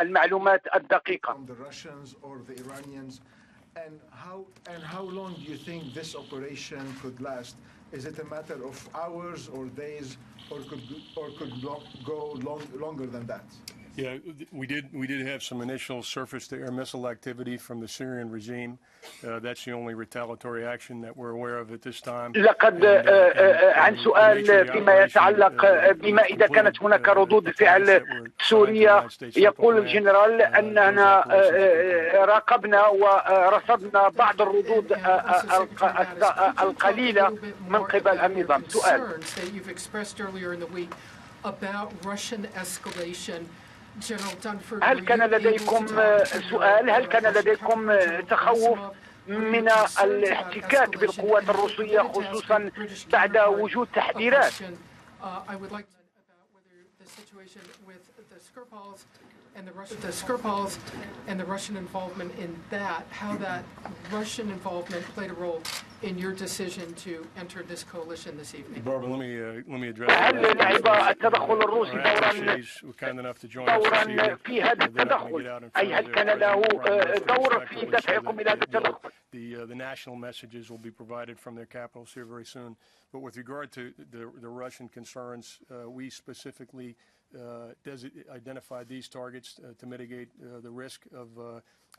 المعلومات الدقيقة. And how long do you think this operation could last? Is it a matter of hours or days, or could go longer than that? Yeah, we did have some initial surface-to-air missile activity from the Syrian regime. That's the only retaliatory action that we're aware of at this time. لقد عن سؤال فيما يتعلق بما إذا كانت هناك ردود فعل سورية، يقول الجنرال أننا راقبنا ورصدنا بعض الردود القليلة من قبل النظام. سؤال: هل كان لديكم تخوف من الاحتكاك بالقوات الروسية خصوصا بعد وجود تحذيرات؟ the Skripals and the Russian involvement in that, how that Russian involvement played a role in your decision to enter this coalition this evening. Barbara, let me address. هل لعب التدخل الروسي دورا في هذا التدخل؟ أي هل كان له دور في دفعكم إلى هذا التدخل؟ The national messages will be provided from their capitals here very soon. But with regard to the Russian concerns, we specifically identified these targets to mitigate the risk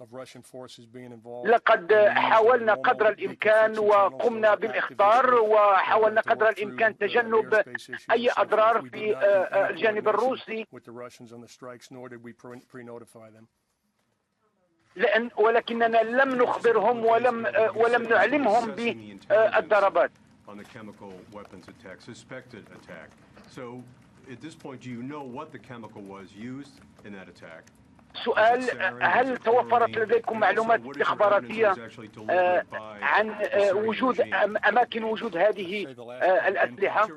of Russian forces being involved. لقد حاولنا قدر الإمكان وقمنا بالإخطار، وحاولنا قدر الإمكان تجنب أي أضرار في الجانب الروسي. With the Russians on the strikes, nor did we pre-notify them. ولكننا لم نخبرهم ولم نعلمهم بالضربات. On the chemical weapons attack, suspected attack. So at this point, do you know what the chemical was used in that attack? سؤال: هل توفرت لديكم معلومات استخباراتية عن وجود أماكن وجود هذه الأسلحة؟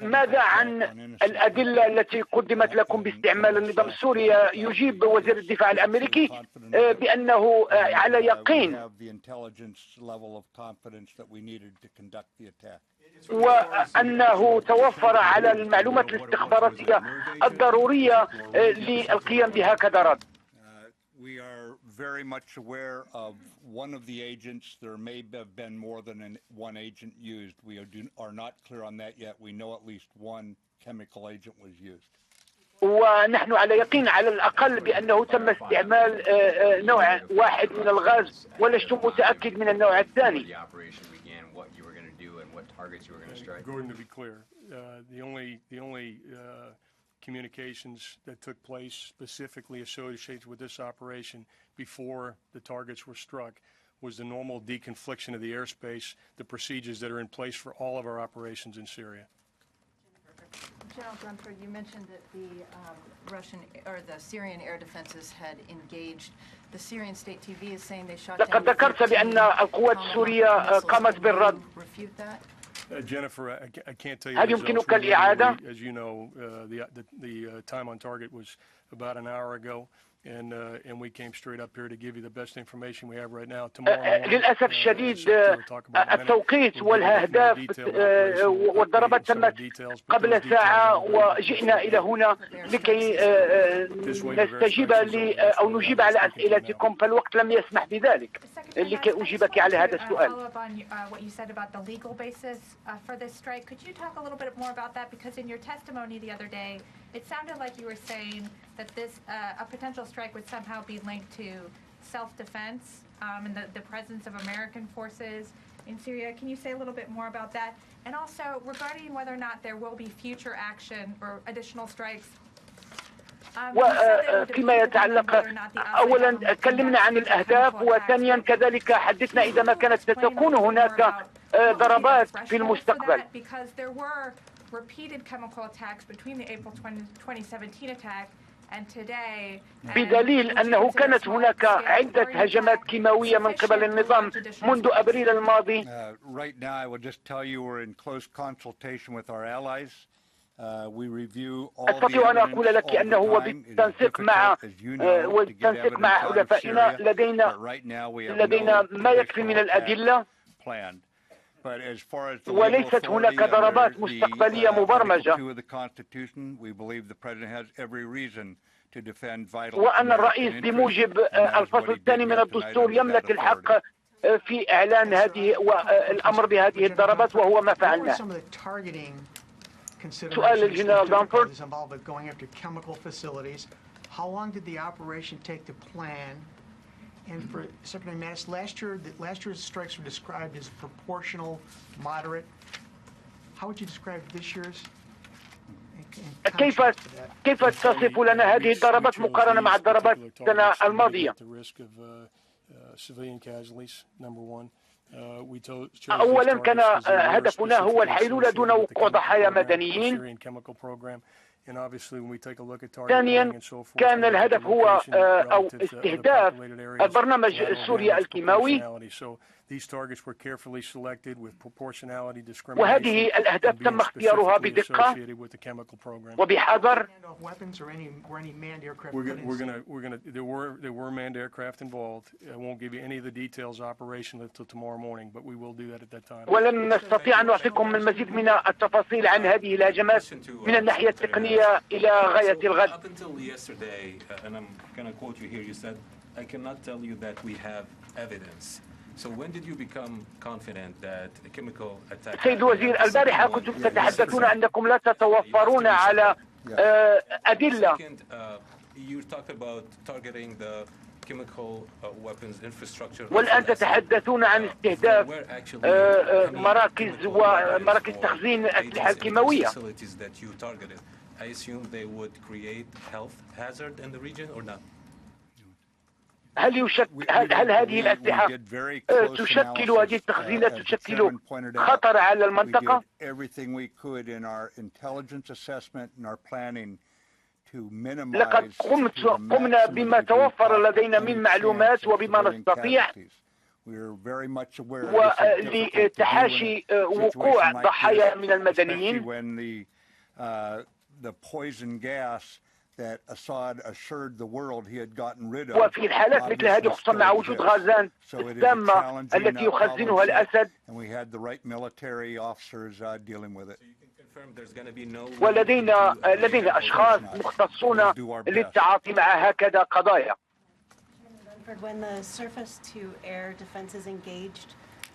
ماذا عن الأدلة التي قدمت لكم باستعمال النظام السوري؟ يجيب وزير الدفاع الأمريكي بأنه على يقين وأنه توفر على المعلومات الاستخباراتية الضرورية للقيام بهكذا رد. We are very much aware of one of the agents. There may have been more than one agent used. We are not clear on that yet. We know at least one chemical agent was used. ونحن على يقين على الأقل بأنه تم استعمال نوع واحد من الغاز، ولست متأكد من النوع الثاني. Gordon, to be clear, the only communications that took place specifically associated with this operation before the targets were struck was the normal deconfliction of the airspace, the procedures that are in place for all of our operations in Syria. General Dunford, you mentioned that the Syrian air defenses had engaged. The Syrian state TV is saying they shot down. لقد ذكرت بأن القوات السورية قامت بالرد. Refute that? Jennifer, I can't tell you. هل يمكنك الإعادة؟ As you know, the time on target was about an hour ago, and we came straight up here to give you the best information we have right now. Tomorrow. للأسف الشديد التوقيت والأهداف والضربات تمت قبل ساعة، وجئنا إلى هنا لكي نستجيب أو نجيب على أسئلتكم، فالوقت لم يسمح بذلك لكي أجيبك على هذا السؤال. For this strike, could you talk a little bit more about that? Because in your testimony the other day, it sounded like you were saying that this a potential strike would somehow be linked to self-defense and the presence of American forces in Syria. Can you say a little bit more about that? And also regarding whether or not there will be future action or additional strikes. وفيما يتعلق أولا تكلمنا عن الأهداف، وثانيا كذلك حدثنا إذا ما كانت ستكون هناك ضربات في المستقبل. بدليل أنه كانت هناك عدة هجمات كيماوية من قبل النظام منذ أبريل الماضي. أستطيع أن أقول لك أنه هو بالتنسيق مع حلفائنا لدينا ما يكفي من الأدلة، وليست هناك ضربات مستقبلية مبرمجة، وأن الرئيس بموجب الفصل الثاني من الدستور يملك الحق في إعلان هذه والأمر بهذه الضربات، وهو ما فعلناه. سؤال الجنرال دانفورد: How long did the operation take to plan? And for Secretary Mattis, last year's strikes were described as proportional, moderate. How would you describe this year's? كيف تصف لنا هذه الضربات مقارنة مع الضربات السنة الماضية؟ أولا كان هدفنا هو الحيلولة دون وقوع ضحايا مدنيين. ثانيا كان الهدف هو أو استهداف البرنامج السوري الكيماوي، وهذه الأهداف تم اختيارها بدقة وبحذر. There were manned aircraft involved. I won't give you any of the details operationally until tomorrow morning, but we will do that at that time. ولن نستطيع أن نعطيكم المزيد من التفاصيل عن هذه الهجمات من الناحية التقنية إلى غاية الغد. Up until yesterday, and I'm going to quote you here, you said, I cannot tell you that we have evidence. So when did you become confident that a chemical attack... سيد الوزير، البارحة كنتم تتحدثون أنكم لا تتوفرون على أدلة. You talked about targeting the chemical weapons infrastructure. والآن تتحدثون عن استهداف مراكز تخزين الأسلحة الكيماوية. I assume they would create health hazard in the region or not? هل هذه الأسلحة تشكل هذه التخزينات تشكل خطر على المنطقة؟ لقد قمنا بما توفر لدينا من معلومات وبما نستطيع ولتحاشي وقوع ضحايا من المدنيين. وفي الحالات مثل هذه خصوصا مع وجود غازات السامة التي يخزنها الأسد، ولدينا أشخاص مختصون للتعاطي مع هكذا قضايا. When the surface-to-air defenses engaged,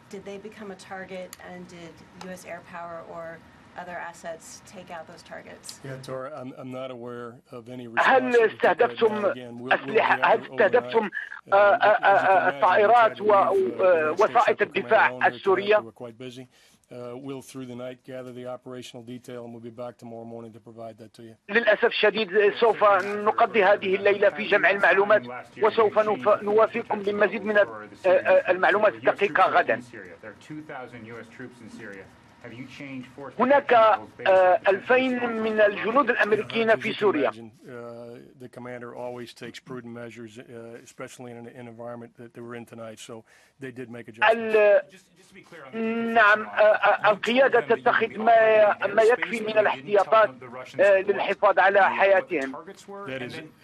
did they become a target, and did U.S. air power or other assets take out those targets? Yeah, Tora, I'm not aware of any هل استهدفتم أسلحة؟ هل استهدفتم الطائرات ووسائط الدفاع السورية؟ We'll through the night gather the operational detail and we'll be back tomorrow morning to provide that to you. للأسف الشديد سوف نقضي هذه الليلة في جمع المعلومات وسوف نوافيكم بمزيد من المعلومات الدقيقة غدا. هناك 2000 من الجنود الأمريكيين في سوريا. The commander always takes prudent measures, especially in an environment that they were in tonight. So they did make adjustments. نعم، القيادة تتخذ ما يكفي من الاحتياطات للحفاظ على حياتهم.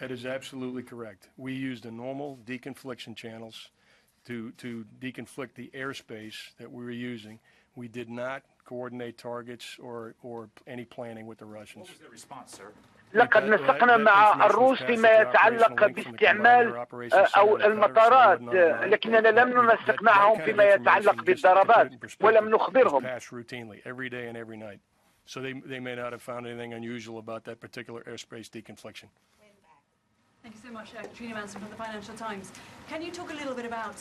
That is absolutely correct. We used the normal deconfliction channels to deconflict the airspace that we were using. We did not coordinate targets or any planning with the Russians. What was their response, sir? لقد نسقنا مع الروس فيما يتعلق باستعمال أو المطارات، لكننا لم ننسق معهم فيما يتعلق بالضربات ولم نخبرهم. So they may not have found anything unusual about that particular airspace deconfliction. Thank you so much, Katrina Manson from the Financial Times. Can you talk a little bit about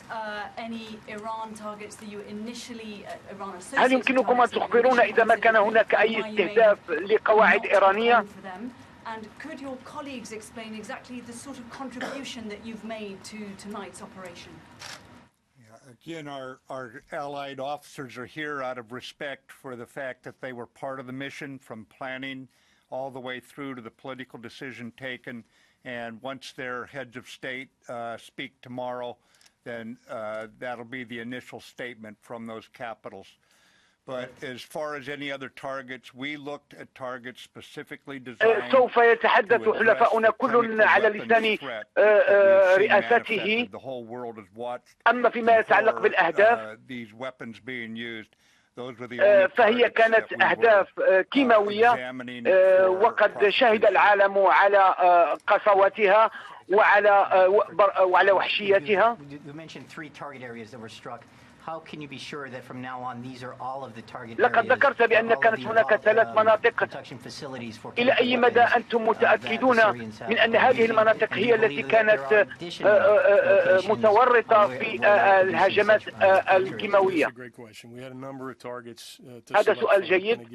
any Iran targets that you initially Iran associated? هل يمكنكم أن تخبرونا إذا ما كان هناك أي استهداف لقواعد إيرانية؟ And could your colleagues explain exactly the sort of contribution that you've made to tonight's operation? Again, our allied officers are here out of respect for the fact that they were part of the mission from planning all the way through to the political decision taken. And once their heads of state speak tomorrow, then that'll be the initial statement from those capitals. But as far as any other targets, we looked at targets specifically designed سوف يتحدث حلفاؤنا كل على لسان رئاسته. أما فيما يتعلق بالأهداف، these weapons being used, فهي كانت أهداف كيماوية، وقد شهد العالم على قسوتها وعلى وحشيتها. لقد ذكرت بأن كانت هناك 3 مناطق. إلى أي مدى أنتم متأكدون من أن هذه المناطق هي التي كانت متورطة في الهجمات الكيماوية؟ هذا سؤال جيد.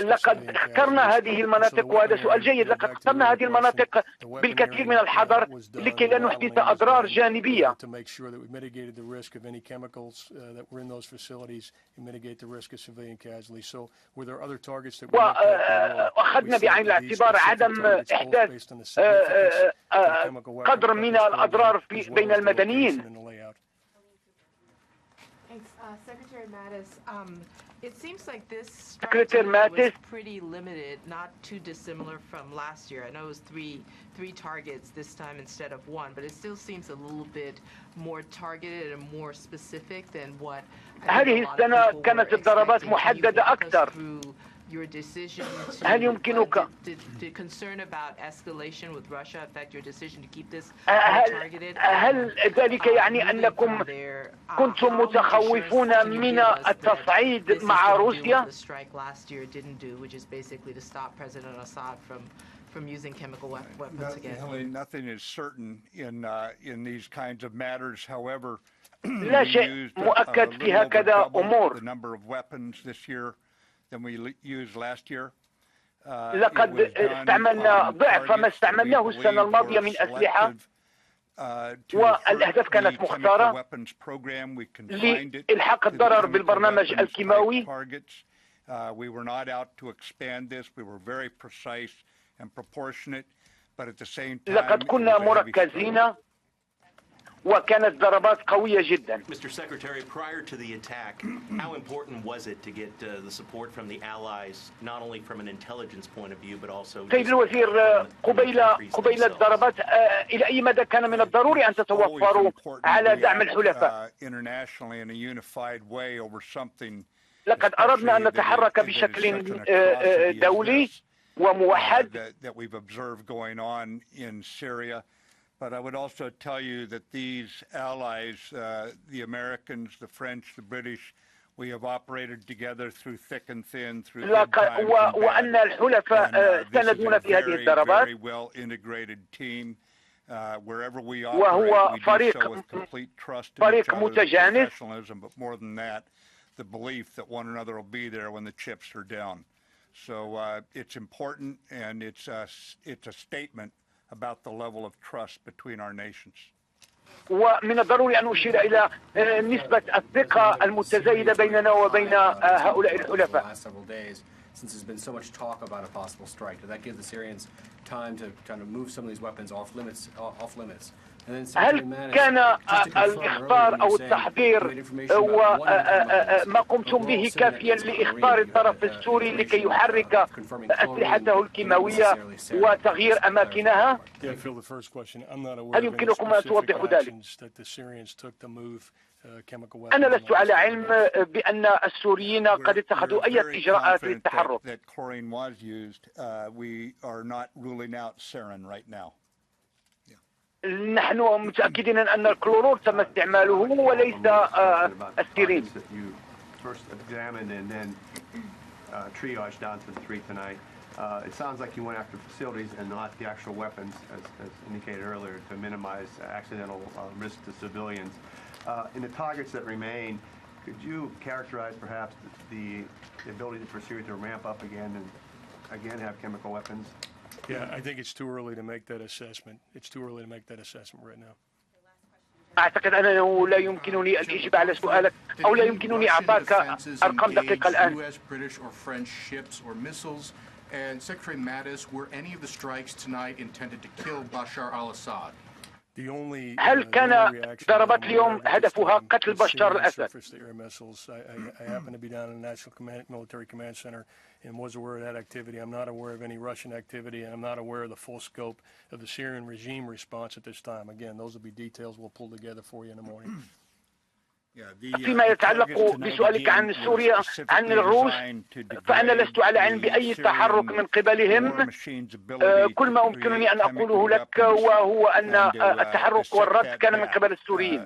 لقد اخترنا هذه المناطق، وهذا سؤال جيد. لقد اخترنا هذه المناطق بالكثير من الحذر لكي لا نحدث أضرار جانبية. وأخذنا بعين الاعتبار عدم إحداث قدر من الأضرار بين المدنيين. Secretary Mattis, it seems like this Secretary Mattis was pretty limited, not too dissimilar from last year. I know it was three targets this time instead of 1, but it still seems a little bit more targeted and more specific than what هذه السنة كانت الضربات محددة أكثر. Your decision to, هل يمكنك did concern about escalation with Russia affect your decision to keep this targeted? هل ذلك يعني أنكم كنتم متخوفون من التصعيد مع روسيا؟ The strike last year didn't do, which is basically to stop President Assad from using chemical weapons again. Nothing is certain in these kinds of matters. However, لا شيء مؤكد في هكذا أمور. The number of weapons this year than we used last year. لقد استعملنا ضعف ما استعملناه السنة الماضية من أسلحة، والأهداف كانت مختارة لإلحاق الضرر بالبرنامج الكيماوي. We were not out to expand this. We were very precise and proportionate, but at the same time, لقد كنا مركزين وكانت ضربات قوية جدا. Mr. Secretary, prior to the attack, how important was it to get the support from the allies, not only from an intelligence point of view, but also... سيد الوزير، قبيل الضربات إلى أي مدى كان من الضروري أن تتوفروا على دعم الحلفاء؟ لقد أردنا أن نتحرك بشكل دولي وموحد. But I would also tell you that these allies, the Americans, the French, the British, we have operated together through thick and thin, through good times and bad. This is a very, very well integrated team. Wherever we operate, we do so with complete trust in each other, professionalism, but more than that, the belief that one another will be there when the chips are down. So it's important, and it's a statement about the level of trust between our nations. ومن الضروري أن أشير إلى نسبة الثقة المتزايدة بيننا وبين هؤلاء الحلفاء. Since there's been so much talk about a possible strike, did that give the Syrians time to kind of move some of these weapons off limits? هل كان الإخطار أو التحضير وما قمتم به كافيا لإخطار الطرف السوري لكي يحرك أسلحته الكيماوية وتغيير أماكنها؟ هل يمكنكم أن توضحوا ذلك؟ أنا لست على علم بأن السوريين قد اتخذوا أي إجراءات للتحرك. نحن متأكدين أن الكلورور تم استعماله وليس السيرين. It sounds like you went after facilities and not the actual weapons, as indicated earlier, to minimize accidental risk to civilians. In the targets that remain, could you characterize perhaps the ability for Syria to ramp up again and again have chemical weapons? Yeah, I think it's too early to make that assessment. It's too early to make that assessment right now. أعتقد أنه لا يمكنني الإجابة على سؤالك أو لا يمكنني إعطاك أرقام دقيقة الآن. U.S., British, or French ships or missiles? And Secretary Mattis, were any of the strikes tonight intended to kill Bashar al-Assad? هل كان ضربات اليوم هدفها قتل بشار الأسد؟ I happen to be down in the National Military Command Center and was aware of that activity. I'm not aware of any Russian activity, and I'm not aware of the full scope of the Syrian regime response at this time. Again, those will be details we'll pull together for you in the morning. فيما يتعلق بسؤالك عن سوريا عن الروس فأنا لست على علم بأي تحرك من قبلهم. كل ما يمكنني أن أقوله لك وهو أن التحرك والرد كان من قبل السوريين.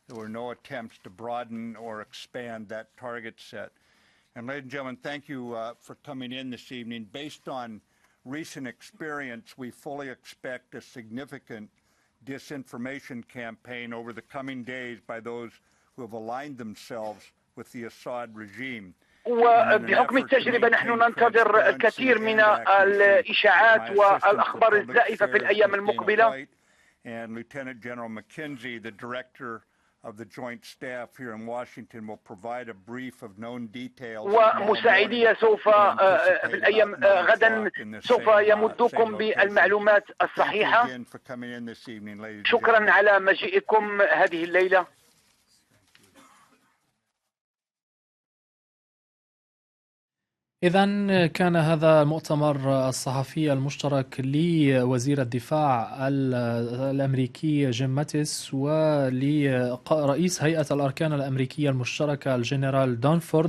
There were no attempts to broaden or expand that target set. And ladies and gentlemen, thank you for coming in this evening. Based on recent experience, we fully expect a significant disinformation campaign over the coming days by those who have aligned themselves with the Assad regime. وبحكم التجربة نحن ننتظر الكثير من الإشاعات والأخبار الزائفة في الأيام المقبلة. And Lieutenant General McKenzie, the director of the Joint Staff here in Washington, will provide a brief of known details. ومساعدي سوف في الأيام غدا سوف يمدكم بالمعلومات الصحيحة. شكرا على مجيئكم هذه الليلة. إذن كان هذا المؤتمر الصحفي المشترك لوزير الدفاع الأمريكي جيم ماتيس ولرئيس هيئة الأركان الأمريكية المشتركة الجنرال دونفورد